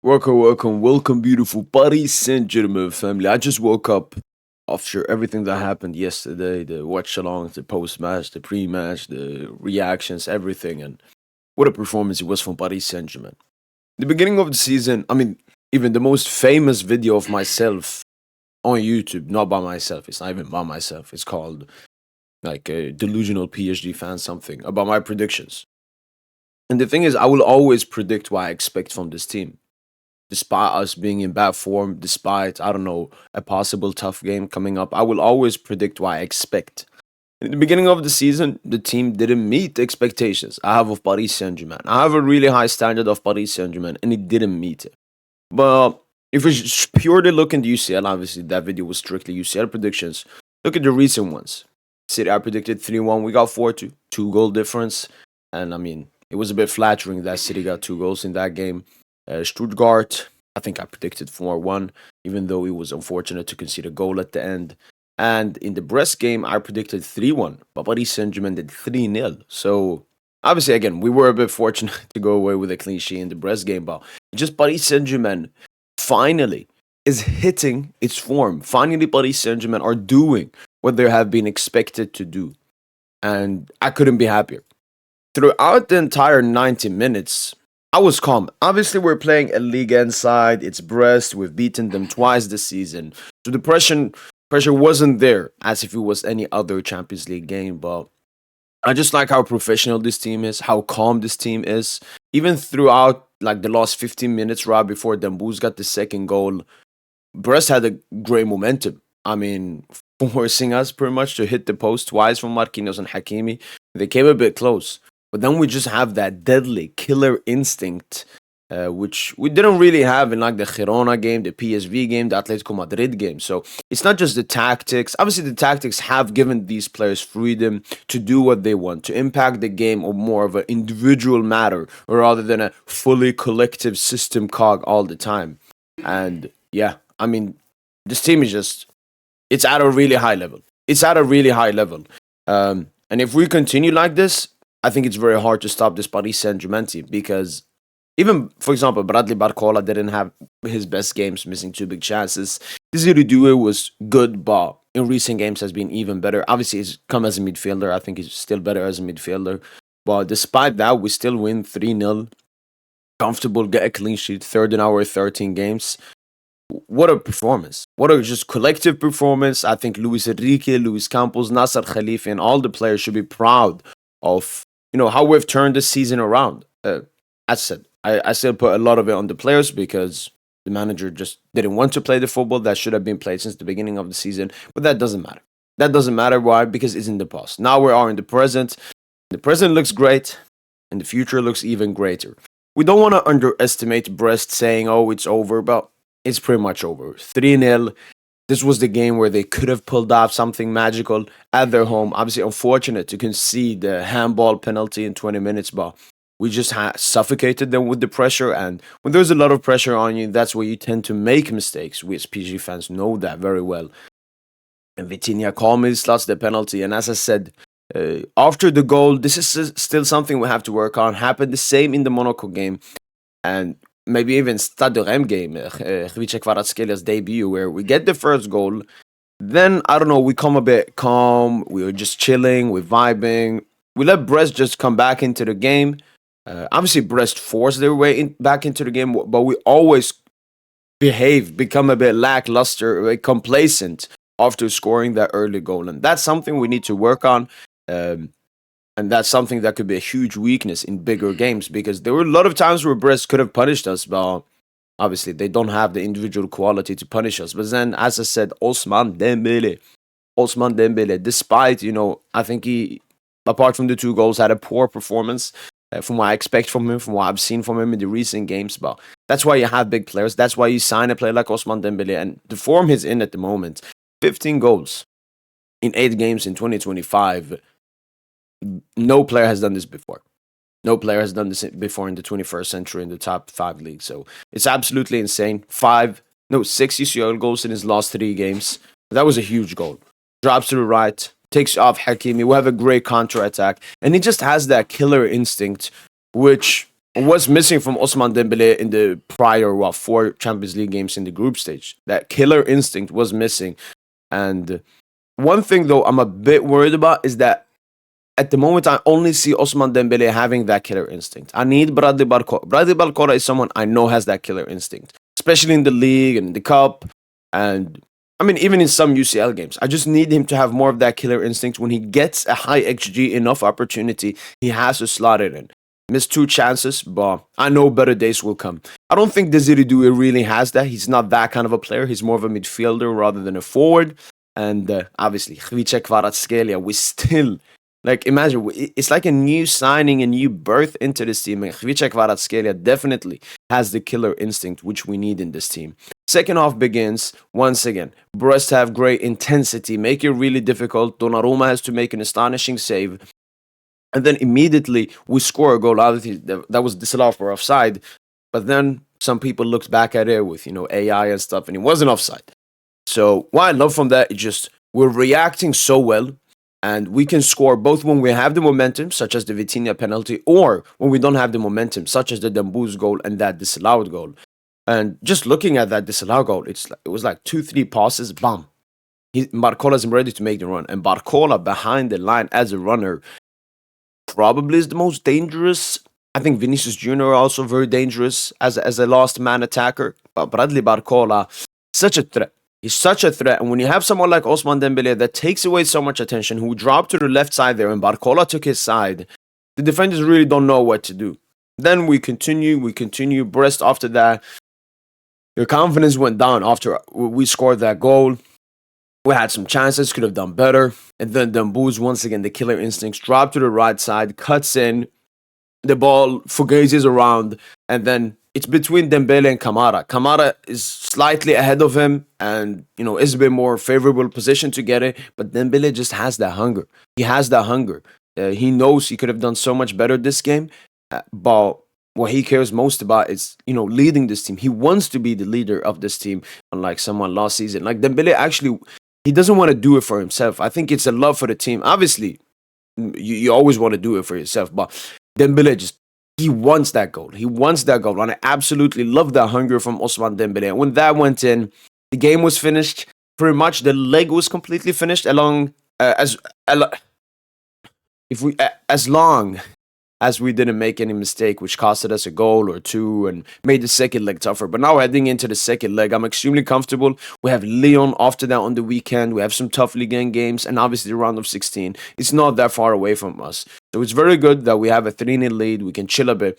Welcome, beautiful Paris Saint Germain family. I just woke up after everything that happened yesterday, the watch alongs, the post match, the pre match, the reactions, everything, and what a performance it was from Paris Saint Germain. The beginning of the season, even the most famous video of myself on YouTube, not by myself, it's not even by myself, it's called like a delusional PSG fan, something about my predictions. And the thing is, I will always predict what I expect from this team despite us being in bad form, despite, I don't know, a possible tough game coming up, I will always predict what I expect. In the beginning of the season, the team didn't meet the expectations I have of Paris Saint Germain. I have a really high standard of Paris Saint Germain, and it didn't meet it. But if we just purely look into UCL, obviously that video was strictly UCL predictions. Look at the recent ones. City, I predicted 3-1. We got 4-2, 2 goal difference. And it was a bit flattering that City got 2 goals in that game. Stuttgart, I think I predicted 4-1, even though it was unfortunate to concede a goal at the end. And in the Brest game, I predicted 3-1, but Paris Saint-Germain did 3-0. So, obviously, again, we were a bit fortunate to go away with a clean sheet in the Brest game, but just Paris Saint-Germain finally is hitting its form. Finally, Paris Saint-Germain are doing what they have been expected to do. And I couldn't be happier. Throughout the entire 90 minutes, I was calm. Obviously, we're playing a Ligue 1 side. It's Brest. We've beaten them twice this season. So the pressure wasn't there as if it was any other Champions League game. But I just like how professional this team is, how calm this team is. Even throughout like the last 15 minutes, right before Dembouz got the second goal, Brest had a great momentum. Forcing us pretty much to hit the post twice from Marquinhos and Hakimi. They came a bit close. But then we just have that deadly killer instinct, which we didn't really have in like the Girona game, the PSV game, the Atletico Madrid game. So it's not just the tactics. Obviously, the tactics have given these players freedom to do what they want, to impact the game or more of an individual matter, rather than a fully collective system cog all the time. And yeah, this team is it's at a really high level. It's at a really high level. And if we continue like this, I think it's very hard to stop this Paris Saint-Germain team because even, for example, Bradley Barcola didn't have his best games, missing 2 big chances. Desiree Doué was good, but in recent games has been even better. Obviously, he's come as a midfielder. I think he's still better as a midfielder. But despite that, we still win 3-0. Comfortable, get a clean sheet, third in our 13 games. What a performance. What a just collective performance. I think Luis Enrique, Luis Campos, Nasser Khalifi, and all the players should be proud of how we've turned the season around. As I said, I still put a lot of it on the players because the manager just didn't want to play the football that should have been played since the beginning of the season. But that doesn't matter. That doesn't matter. Why? Because it's in the past. Now we are in the present. The present looks great, and the future looks even greater. We don't want to underestimate Brest saying, oh, it's over, but it's pretty much over. 3-0. This was the game where they could have pulled off something magical at their home. Obviously, unfortunate to concede the handball penalty in 20 minutes, but we just suffocated them with the pressure. And when there's a lot of pressure on you, that's where you tend to make mistakes. We as PG fans know that very well. And Vitinha calmly slots the penalty. And as I said, after the goal, this is still something we have to work on. Happened the same in the Monaco game. And maybe even Stade Brestois game, Khvicha Kvaratskhelia debut, where we get the first goal. Then, I don't know, we come a bit calm. We were just chilling, we're vibing. We let Brest just come back into the game. Obviously, Brest forced their way back into the game, but we always become a bit lackluster, complacent after scoring that early goal. And that's something we need to work on. And that's something that could be a huge weakness in bigger games because there were a lot of times where Brest could have punished us, but obviously they don't have the individual quality to punish us. But then, as I said, Ousmane Dembélé, despite, I think he, apart from the 2 goals, had a poor performance from what I expect from him, from what I've seen from him in the recent games. But that's why you have big players. That's why you sign a player like Ousmane Dembélé. And the form he's in at the moment, 15 goals in 8 games in 2025. No player has done this before. No player has done this before in the 21st century in the top 5 leagues. So it's absolutely insane. 6 UCL goals in his last 3 games. That was a huge goal. Drops to the right, takes off Hakimi. We have a great counter attack. And he just has that killer instinct, which What's missing from Ousmane Dembélé in the prior, well, 4 Champions League games in the group stage? That killer instinct was missing. And one thing, though, I'm a bit worried about is that at the moment, I only see Ousmane Dembélé having that killer instinct. I need Bradley Barcola. Bradley Barcola is someone I know has that killer instinct, especially in the league and in the cup. And I mean, even in some UCL games, I just need him to have more of that killer instinct. When he gets a high XG enough opportunity, he has to slot it in. Missed 2 chances, but I know better days will come. I don't think Desiree Doué really has that. He's not that kind of a player. He's more of a midfielder rather than a forward. And obviously, Khvicha Kvaratskhelia, we still, like, imagine, it's like a new signing, a new birth into this team. And Khvicha Kvaratskhelia definitely has the killer instinct, which we need in this team. Second half begins, once again. Brest have great intensity, make it really difficult. Donnarumma has to make an astonishing save. And then immediately we score a goal. Obviously, that was disallowed for offside. But then some people looked back at it with, AI and stuff, and it wasn't offside. So what I love from that is just we're reacting so well, and we can score both when we have the momentum, such as the Vitinha penalty, or when we don't have the momentum, such as the Dembouz goal and that disallowed goal. And just looking at that disallowed goal, it was like 2-3 passes, bam. Barcola's ready to make the run. And Barcola behind the line as a runner probably is the most dangerous. I think Vinicius Jr. also very dangerous as a last man attacker. But Bradley Barcola, such a threat. He's such a threat. And when you have someone like Ousmane Dembélé that takes away so much attention, who dropped to the left side there and Barcola took his side, the defenders really don't know what to do. Then we continue. Brest after that, your confidence went down after we scored that goal. We had some chances, could have done better. And then Dembouz, once again, the killer instincts, dropped to the right side, cuts in. The ball fugazes around, and then it's between Dembele and Kamara. Kamara is slightly ahead of him and, is a bit more favorable position to get it, but Dembele just has that hunger. He has that hunger. He knows he could have done so much better this game, but what he cares most about is, leading this team. He wants to be the leader of this team, unlike someone last season. Like Dembele actually, he doesn't want to do it for himself. I think it's a love for the team. Obviously, you always want to do it for yourself, but Dembele he wants that goal. He wants that goal. And I absolutely love that hunger from Ousmane Dembele. And when that went in, the game was finished. Pretty much the leg was completely finished as long as we didn't make any mistake, which costed us a goal or two and made the second leg tougher. But now heading into the second leg, I'm extremely comfortable. We have Lyon after that on the weekend. We have some tough Ligue 1 games and obviously the round of 16. It's not that far away from us. So it's very good that we have a 3-0 lead. We can chill a bit.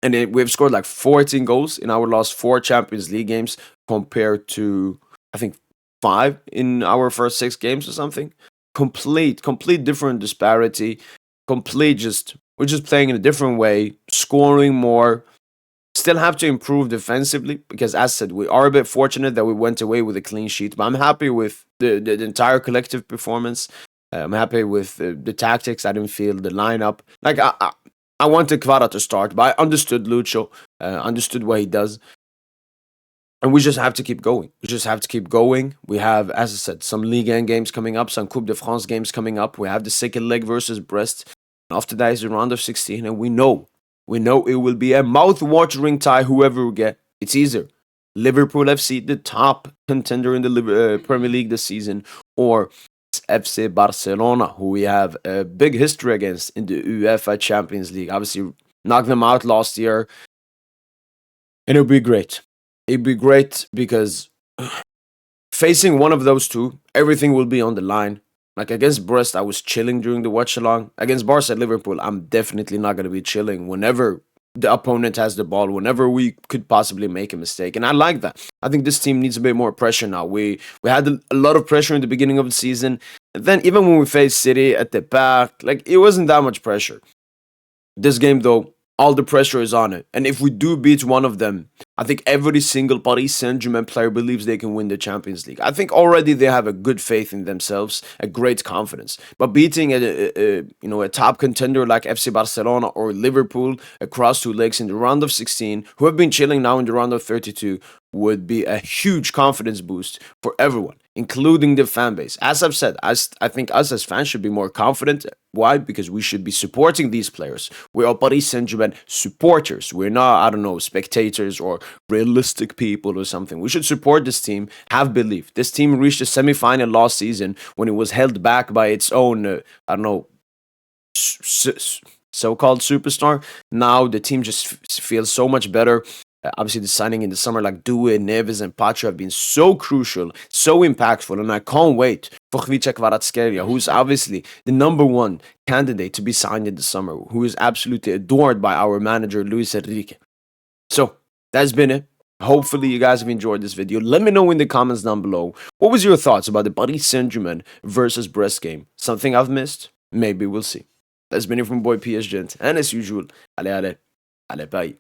And we've scored like 14 goals in our last 4 Champions League games compared to, I think, 5 in our first 6 games or something. Complete different disparity. We're just playing in a different way, scoring more. Still have to improve defensively because, as said, we are a bit fortunate that we went away with a clean sheet. But I'm happy with the entire collective performance. I'm happy with the tactics. I didn't feel the lineup. Like, I wanted Kvara to start, but I understood Lucho, understood what he does. And we just have to keep going. We have, as I said, some Ligue 1 games coming up, some Coupe de France games coming up. We have the second leg versus Brest. After that is the round of 16, and we know it will be a mouth-watering tie, whoever we get. It's either Liverpool FC, the top contender in the Premier League this season, or FC Barcelona, who we have a big history against in the UEFA Champions League. Obviously, knocked them out last year, and it'll be great. It'd be great because facing one of those two, everything will be on the line. Like against Brest, I was chilling during the watch along. Against Barca and Liverpool, I'm definitely not going to be chilling whenever the opponent has the ball, whenever we could possibly make a mistake. And I like that. I think this team needs a bit more pressure now. We had a lot of pressure in the beginning of the season. And then even when we faced City at the back, like it wasn't that much pressure. This game, though, all the pressure is on it. And if we do beat one of them, I think every single Paris Saint Germain player believes they can win the Champions League. I think already they have a good faith in themselves, a great confidence. But beating a top contender like FC Barcelona or Liverpool across 2 legs in the round of 16, who have been chilling now in the round of 32, would be a huge confidence boost for everyone. including the fan base. As I've said, I think us as fans should be more confident. Why? Because we should be supporting these players. We are Paris Saint Germain supporters. We're not, I don't know, spectators or realistic people or something. We should support this team, have belief. This team reached the semi-final last season when it was held back by its own, I don't know, so-called superstar. Now the team just feels so much better. Obviously, the signing in the summer like Due, Neves, and Pacho have been so crucial, so impactful, and I can't wait for Khvicha Kvaratskhelia, who's obviously the number one candidate to be signed in the summer, who is absolutely adored by our manager, Luis Enrique. So, that's been it. Hopefully, you guys have enjoyed this video. Let me know in the comments down below. What was your thoughts about the Paris Saint Germain versus Brest game? Something I've missed? Maybe we'll see. That's been it from boy PS Gent. And as usual, allez, bye.